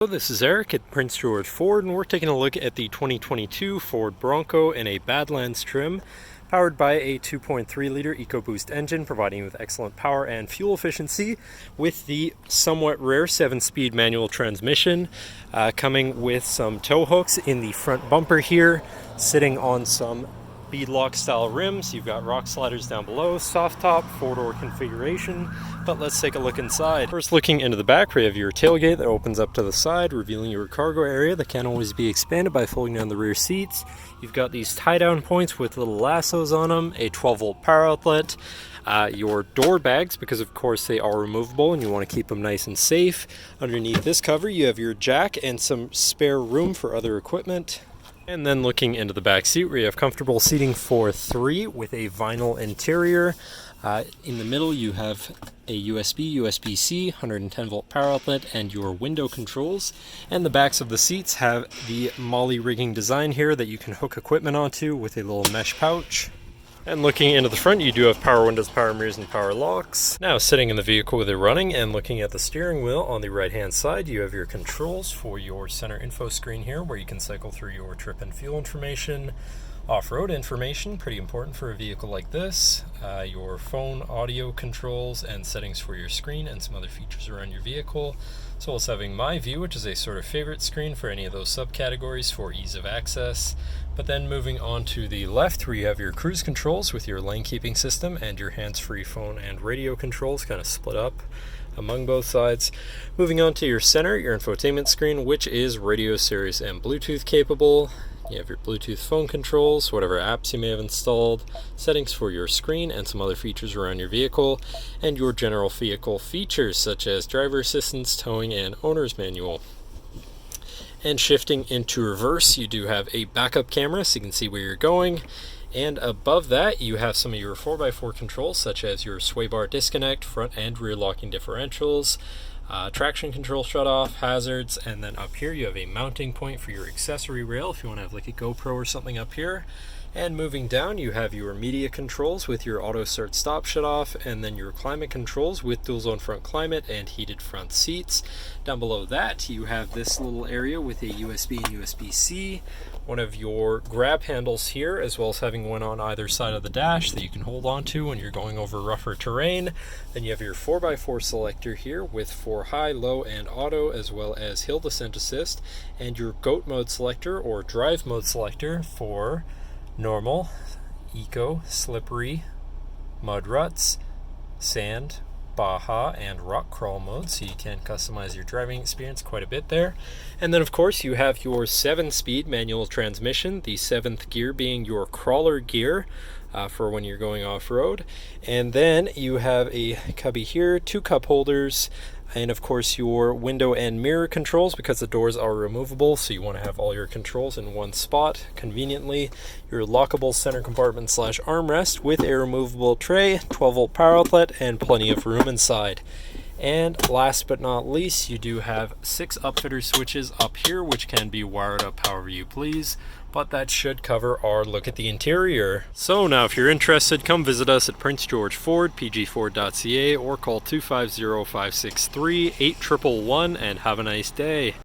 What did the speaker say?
Hello, this is Eric at Prince George Ford, and we're taking a look at the 2022 Ford Bronco in a Badlands trim, powered by a 2.3-liter EcoBoost engine, providing you with excellent power and fuel efficiency, with the somewhat rare 7-speed manual transmission, coming with some tow hooks in the front bumper here, sitting on some beadlock style rims. You've got rock sliders down below, soft top, 4-door configuration. But let's take a look inside. First, looking into the back, we have your tailgate that opens up to the side, revealing your cargo area that can always be expanded by folding down the rear seats. You've got these tie-down points with little lassos on them, a 12-volt power outlet, your door bags, because of course they are removable and you want to keep them nice and safe. Underneath this cover, you have your jack and some spare room for other equipment. And then looking into the back seat, we have comfortable seating for 3 with a vinyl interior. In the middle, you have a USB, USB-C, 110-volt power outlet, and your window controls. And the backs of the seats have the MOLLE rigging design here that you can hook equipment onto with a little mesh pouch. And looking into the front, you do have power windows, power mirrors, and power locks. Now, sitting in the vehicle with it running and looking at the steering wheel on the right-hand side, you have your controls for your center info screen here, where you can cycle through your trip and fuel information, off-road information, pretty important for a vehicle like this, your phone audio controls and settings for your screen, and some other features around your vehicle, as well as having My View, which is a sort of favorite screen for any of those subcategories for ease of access. But then moving on to the left, where you have your cruise controls with your lane keeping system and your hands-free phone and radio controls kind of split up among both sides. Moving on to your center, your infotainment screen, which is radio, Sirius, and Bluetooth capable. You have your Bluetooth phone controls, whatever apps you may have installed, settings for your screen, and some other features around your vehicle, and your general vehicle features such as driver assistance, towing, and owner's manual. And shifting into reverse, you do have a backup camera so you can see where you're going. And above that, you have some of your 4x4 controls, such as your sway bar disconnect, front and rear locking differentials, traction control shutoff, hazards, and then up here you have a mounting point for your accessory rail if you want to have like a GoPro or something up here. And moving down, you have your media controls with your auto start stop shutoff, and then your climate controls with dual zone front climate and heated front seats. Down below that, you have this little area with a USB and USB-C, one of your grab handles here, as well as having one on either side of the dash that you can hold on to when you're going over rougher terrain. Then you have your 4x4 selector here with for high, low, and auto, as well as hill descent assist, and your GOAT mode selector or drive mode selector for normal, eco, slippery, mud ruts, sand, Baja, and rock crawl mode, so you can customize your driving experience quite a bit there. And then of course you have your 7-speed manual transmission, the 7th gear being your crawler gear for when you're going off-road. And then you have a cubby here, 2 cup holders, and of course your window and mirror controls, because the doors are removable, so you want to have all your controls in one spot conveniently. Your lockable center compartment / armrest with a removable tray, 12-volt power outlet, and plenty of room inside. And last but not least, you do have 6 upfitter switches up here, which can be wired up however you please, but that should cover our look at the interior. So now if you're interested, come visit us at Prince George Ford, pgford.ca, or call 250-563-8111 and have a nice day.